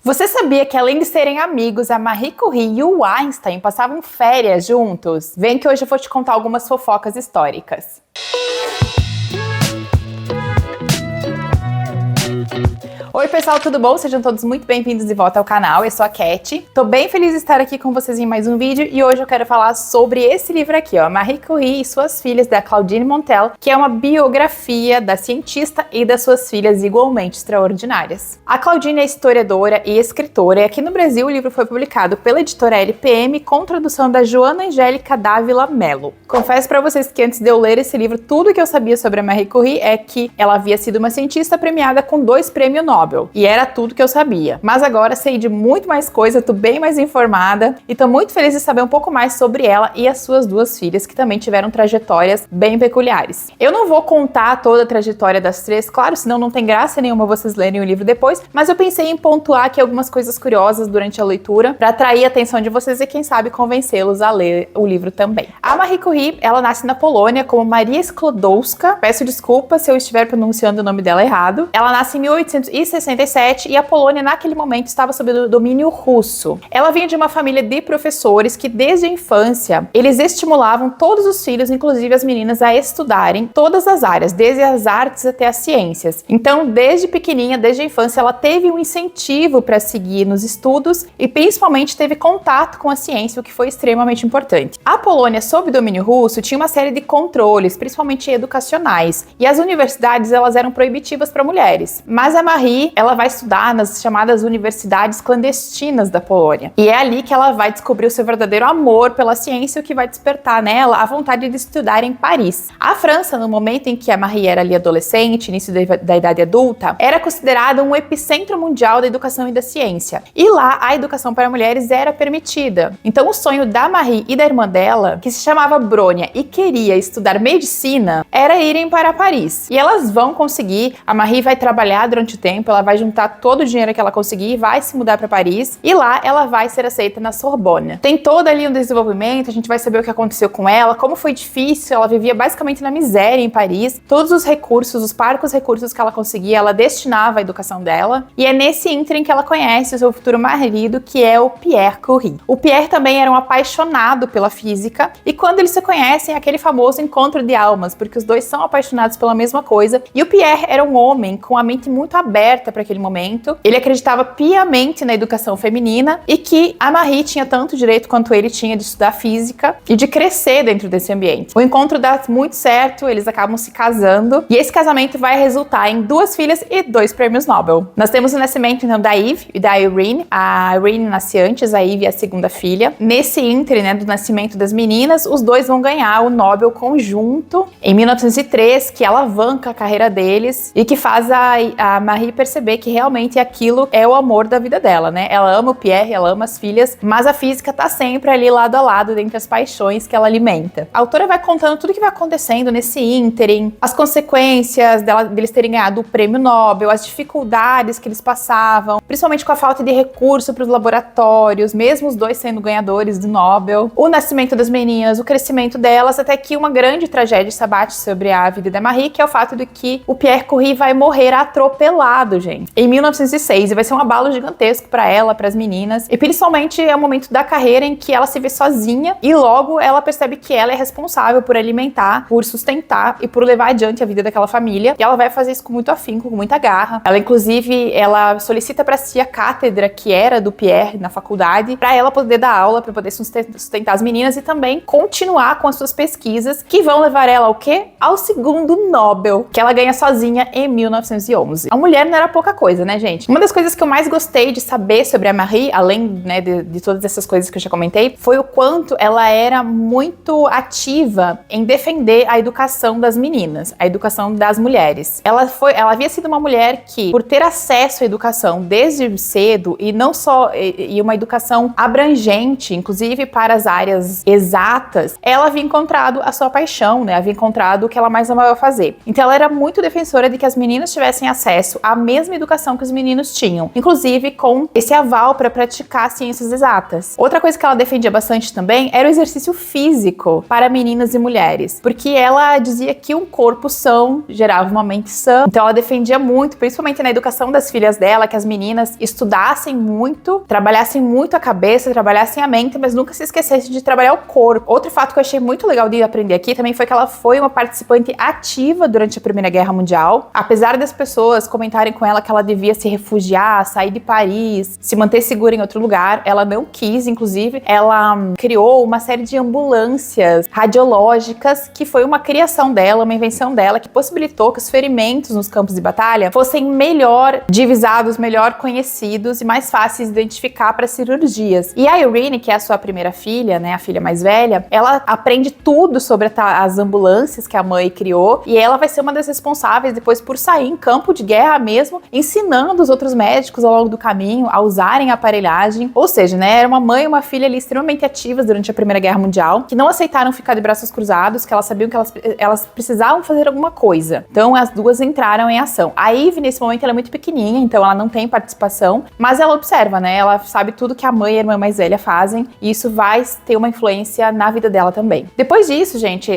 Você sabia que além de serem amigos, a Marie Curie e o Einstein passavam férias juntos? Vem que hoje eu vou te contar algumas fofocas históricas. Oi pessoal, tudo bom? Sejam todos muito bem-vindos de volta ao canal, eu sou a Cat. Tô bem feliz de estar aqui com vocês em mais um vídeo e hoje eu quero falar sobre esse livro aqui, ó, Marie Curie e suas filhas, da Claudine Montel, que é uma biografia da cientista e das suas filhas igualmente extraordinárias. A Claudine é historiadora e escritora e aqui no Brasil o livro foi publicado pela editora LPM com tradução da Joana Angélica Dávila Mello. Confesso pra vocês que antes de eu ler esse livro, tudo que eu sabia sobre a Marie Curie é que ela havia sido uma cientista premiada com 2 prêmios Nobel. E era tudo que eu sabia. Mas agora sei de muito mais coisa, tô bem mais informada e tô muito feliz de saber um pouco mais sobre ela e as suas 2 filhas, que também tiveram trajetórias bem peculiares. Eu não vou contar toda a trajetória das 3, claro, senão não tem graça nenhuma vocês lerem o livro depois, mas eu pensei em pontuar aqui algumas coisas curiosas durante a leitura para atrair a atenção de vocês e quem sabe convencê-los a ler o livro também. A Marie Curie, ela nasce na Polônia como Maria Sklodowska, peço desculpas se eu estiver pronunciando o nome dela errado. Ela nasce em 1867 e a Polônia naquele momento estava sob o domínio russo. Ela vinha de uma família de professores que desde a infância eles estimulavam todos os filhos, inclusive as meninas, a estudarem todas as áreas, desde as artes até as ciências. Então, desde pequenininha, desde a infância, ela teve um incentivo para seguir nos estudos e principalmente teve contato com a ciência, o que foi extremamente importante. A Polônia, sob domínio russo, tinha uma série de controles, principalmente educacionais, e as universidades elas eram proibitivas para mulheres. Mas a Marie, ela vai estudar nas chamadas universidades clandestinas da Polônia. E é ali que ela vai descobrir o seu verdadeiro amor pela ciência, o que vai despertar nela a vontade de estudar em Paris. A França, no momento em que a Marie era ali adolescente, início da idade adulta, era considerada um epicentro mundial da educação e da ciência. E lá, a educação para mulheres era permitida. Então, o sonho da Marie e da irmã dela, que se chamava Brônia e queria estudar medicina, era irem para Paris. E elas vão conseguir, a Marie vai trabalhar durante o tempo, ela vai juntar todo o dinheiro que ela conseguir e vai se mudar para Paris, e lá ela vai ser aceita na Sorbonne. Tem todo ali um desenvolvimento, a gente vai saber o que aconteceu com ela, como foi difícil, ela vivia basicamente na miséria em Paris, todos os recursos, os parcos recursos que ela conseguia, ela destinava à educação dela, e é nesse ínterim que ela conhece o seu futuro marido, que é o Pierre Curie. O Pierre também era um apaixonado pela física, e quando eles se conhecem, é aquele famoso encontro de almas, porque os dois são apaixonados pela mesma coisa, e o Pierre era um homem com a mente muito aberta para aquele momento. Ele acreditava piamente na educação feminina e que a Marie tinha tanto direito quanto ele tinha de estudar física e de crescer dentro desse ambiente. O encontro dá muito certo, eles acabam se casando e esse casamento vai resultar em 2 filhas e 2 prêmios Nobel. Nós temos o nascimento então da Eve e da Irene. A Irene nasce antes, a Eve é a segunda filha. Nesse ínterim, né, do nascimento das meninas, os 2 vão ganhar o Nobel conjunto em 1903, que alavanca a carreira deles e que faz a Marie perceber que realmente aquilo é o amor da vida dela, né? Ela ama o Pierre, ela ama as filhas, mas a física tá sempre ali lado a lado dentre as paixões que ela alimenta. A autora vai contando tudo que vai acontecendo nesse ínterim, as consequências deles terem ganhado o prêmio Nobel, as dificuldades que eles passavam, principalmente com a falta de recurso para os laboratórios, mesmo os 2 sendo ganhadores do Nobel, o nascimento das meninas, o crescimento delas, até que uma grande tragédia se abate sobre a vida da Marie, que é o fato de que o Pierre Curie vai morrer atropelado, gente, em 1906, e vai ser um abalo gigantesco para ela, para as meninas, e principalmente é o momento da carreira em que ela se vê sozinha e logo ela percebe que ela é responsável por alimentar, por sustentar e por levar adiante a vida daquela família, e ela vai fazer isso com muito afinco, com muita garra. Ela inclusive, ela solicita para si a cátedra que era do Pierre na faculdade, para ela poder dar aula, para poder sustentar as meninas e também continuar com as suas pesquisas, que vão levar ela ao quê? Ao segundo Nobel, que ela ganha sozinha em 1911. A mulher não era pouca coisa, né, gente? Uma das coisas que eu mais gostei de saber sobre a Marie, além, né, de todas essas coisas que eu já comentei, foi o quanto ela era muito ativa em defender a educação das meninas, a educação das mulheres. Ela havia sido uma mulher que, por ter acesso à educação desde cedo, e não só, e uma educação abrangente, inclusive para as áreas exatas, ela havia encontrado a sua paixão, né? Havia encontrado o que ela mais amava fazer. Então ela era muito defensora de que as meninas tivessem acesso à mesma mesma educação que os meninos tinham, inclusive com esse aval para praticar ciências exatas. Outra coisa que ela defendia bastante também era o exercício físico para meninas e mulheres, porque ela dizia que um corpo são gerava uma mente sã. Então ela defendia muito, principalmente na educação das filhas dela, que as meninas estudassem muito, trabalhassem muito a cabeça, trabalhassem a mente, mas nunca se esquecessem de trabalhar o corpo. Outro fato que eu achei muito legal de aprender aqui também foi que ela foi uma participante ativa durante a Primeira Guerra Mundial. Apesar das pessoas comentarem com ela que ela devia se refugiar, sair de Paris, se manter segura em outro lugar, ela não quis. Inclusive, ela criou uma série de ambulâncias radiológicas, que foi uma criação dela, uma invenção dela, que possibilitou que os ferimentos nos campos de batalha fossem melhor divisados, melhor conhecidos e mais fáceis de identificar para cirurgias. E a Irene, que é a sua primeira filha, né, a filha mais velha, ela aprende tudo sobre as ambulâncias que a mãe criou, e ela vai ser uma das responsáveis depois por sair em campo de guerra mesmo, ensinando os outros médicos ao longo do caminho a usarem a aparelhagem. Ou seja, né, era uma mãe e uma filha ali extremamente ativas durante a Primeira Guerra Mundial, que não aceitaram ficar de braços cruzados, que elas sabiam que elas precisavam fazer alguma coisa. Então as duas entraram em ação. A Eve, nesse momento, ela é muito pequenininha, então ela não tem participação, mas ela observa, né, ela sabe tudo que a mãe e a irmã mais velha fazem, e isso vai ter uma influência na vida dela também. Depois disso, gente,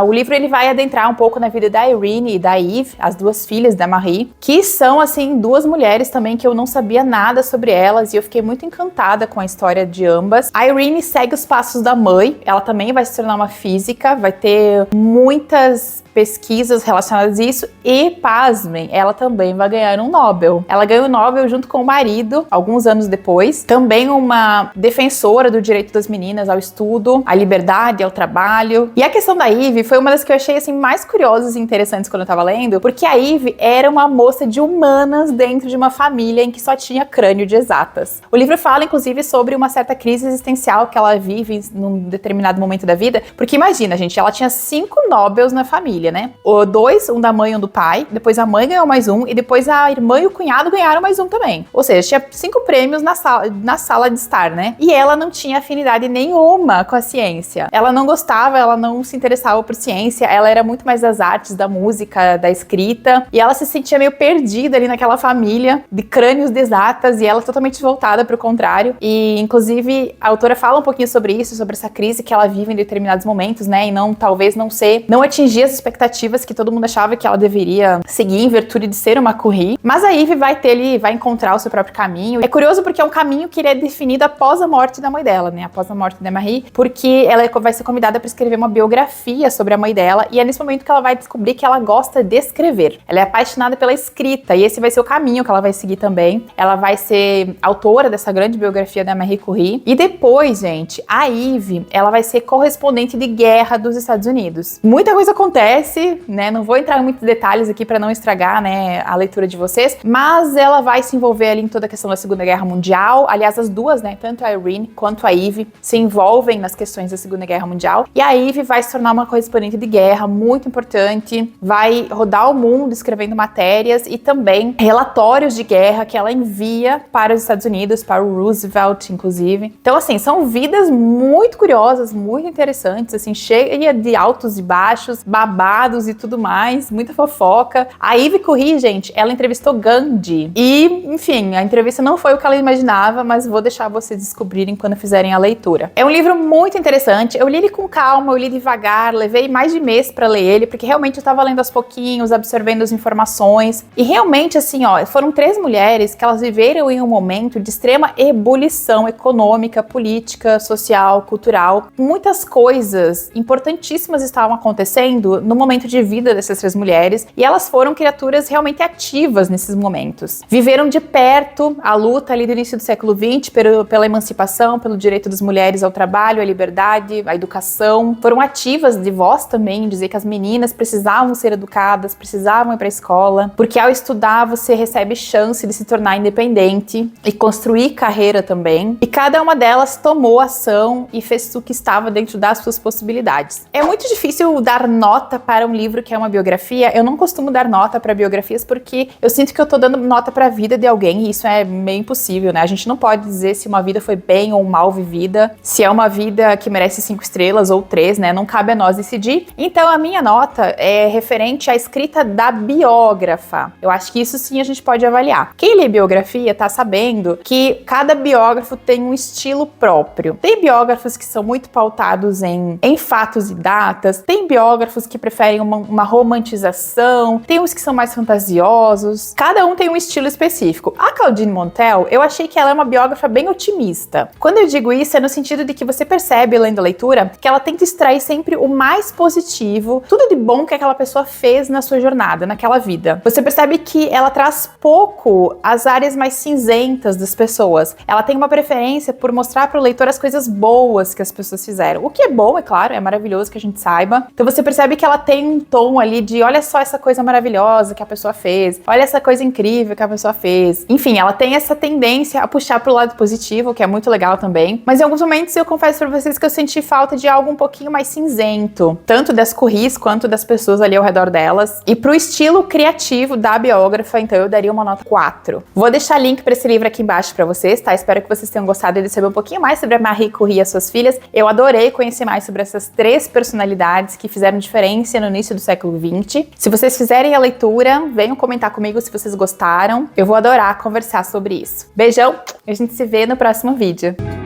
o livro ele vai adentrar um pouco na vida da Irene e da Eve, as duas filhas da Marie, que são, assim, duas mulheres também que eu não sabia nada sobre elas, e eu fiquei muito encantada com a história de ambas. A Irene segue os passos da mãe, ela também vai se tornar uma física, vai ter muitas pesquisas relacionadas a isso, e pasmem, ela também vai ganhar um Nobel. Ela ganhou o Nobel junto com o marido, alguns anos depois. Também uma defensora do direito das meninas ao estudo, à liberdade, ao trabalho. E a questão da Eve foi uma das que eu achei assim mais curiosas e interessantes quando eu tava lendo, porque a Eve era uma moça de humanas dentro de uma família em que só tinha crânio de exatas. O livro fala, inclusive, sobre uma certa crise existencial que ela vive num determinado momento da vida, porque imagina, gente, ela tinha 5 Nobels na família, né? Um da mãe e um do pai, depois a mãe ganhou mais um, e depois a irmã e o cunhado ganharam mais um também. Ou seja, tinha 5 prêmios na sala de estar, né? E ela não tinha afinidade nenhuma com a ciência. Ela não gostava, ela não se interessava por ciência, ela era muito mais das artes, da música, da escrita, e ela se sentia meio perdida ali naquela família de crânios de exatas, e ela totalmente voltada pro contrário. E, inclusive, a autora fala um pouquinho sobre isso, sobre essa crise que ela vive em determinados momentos, né? E talvez não atingir as expectativas que todo mundo achava que ela deveria seguir em virtude de ser uma Curie. Mas a Eve vai encontrar o seu próprio caminho. É curioso porque é um caminho que ele é definido após a morte da mãe dela, né? Após a morte da Marie, porque ela vai ser convidada para escrever uma biografia sobre a mãe dela, e é nesse momento que ela vai descobrir que ela gosta de escrever. Ela é apaixonada pela escrita, e esse vai ser o caminho que ela vai seguir também. Ela vai ser autora dessa grande biografia da Marie Curie. E depois, gente, a Eve, ela vai ser correspondente de guerra dos Estados Unidos. Muita coisa acontece, né? Não vou entrar em muitos detalhes aqui para não estragar, né, a leitura de vocês, mas ela vai se envolver ali em toda a questão da Segunda Guerra Mundial. Aliás, as duas, né, tanto a Irene quanto a Eve se envolvem nas questões da Segunda Guerra Mundial. E a Eve vai se tornar uma correspondente de guerra muito importante, vai rodar o mundo escrevendo matérias e também relatórios de guerra que ela envia para os Estados Unidos, para o Roosevelt, inclusive. Então, assim, são vidas muito curiosas, muito interessantes, assim, cheia de altos e baixos, babados e tudo mais, muita fofoca. A Eve Curie, gente, ela entrevistou Gandhi. E, enfim, a entrevista não foi o que ela imaginava, mas vou deixar vocês descobrirem quando fizerem a leitura. É um livro muito interessante. Eu li ele com calma, eu li devagar, levei mais de mês pra ler ele, porque realmente eu tava lendo aos pouquinhos, absorvendo as informações. E realmente, assim, ó, foram 3 mulheres que elas viveram em um momento de extrema ebulição econômica, política, social, cultural. Muitas coisas importantíssimas estavam acontecendo no momento de vida dessas 3 mulheres, e elas foram criaturas realmente ativas nesses momentos. Viveram de perto a luta ali do início do século XX pela emancipação, pelo direito das mulheres ao trabalho, à liberdade, à educação. Foram ativas de voz também, dizer que as meninas precisavam ser educadas, precisavam ir para a escola, porque ao estudar você recebe chance de se tornar independente e construir carreira também. E cada uma delas tomou ação e fez o que estava dentro das suas possibilidades. É muito difícil dar nota para um livro que é uma biografia. Eu não costumo dar nota para biografias porque eu sinto que eu tô dando nota para a vida de alguém, e isso é meio impossível, né? A gente não pode dizer se uma vida foi bem ou mal vivida, se é uma vida que merece 5 estrelas ou 3, né? Não cabe a nós decidir. Então a minha nota é referente à escrita da biógrafa. Eu Eu acho que isso sim a gente pode avaliar. Quem lê biografia tá sabendo que cada biógrafo tem um estilo próprio. Tem biógrafos que são muito pautados em fatos e datas, tem biógrafos que preferem uma romantização, tem uns que são mais fantasiosos, cada um tem um estilo específico. A Claudine Montel, eu achei que ela é uma biógrafa bem otimista. Quando eu digo isso, é no sentido de que você percebe, lendo a leitura, que ela tenta extrair sempre o mais positivo, tudo de bom que aquela pessoa fez na sua jornada, naquela vida. Você percebe que ela traz pouco as áreas mais cinzentas das pessoas. Ela tem uma preferência por mostrar para o leitor as coisas boas que as pessoas fizeram. O que é bom, é claro, é maravilhoso que a gente saiba. Então você percebe que ela tem um tom ali de olha só essa coisa maravilhosa que a pessoa fez, olha essa coisa incrível que a pessoa fez. Enfim, ela tem essa tendência a puxar pro lado positivo, que é muito legal também. Mas em alguns momentos eu confesso pra vocês que eu senti falta de algo um pouquinho mais cinzento, tanto das Curris quanto das pessoas ali ao redor delas. E pro estilo criativo da biógrafa, então eu daria uma nota 4. Vou deixar link pra esse livro aqui embaixo pra vocês, tá? Espero que vocês tenham gostado de saber um pouquinho mais sobre a Marie Curie e as suas filhas. Eu adorei conhecer mais sobre essas 3 personalidades que fizeram diferença no início do século XX. Se vocês fizerem a leitura, venham comentar comigo se vocês gostaram. Eu vou adorar conversar sobre isso. Beijão, e a gente se vê no próximo vídeo.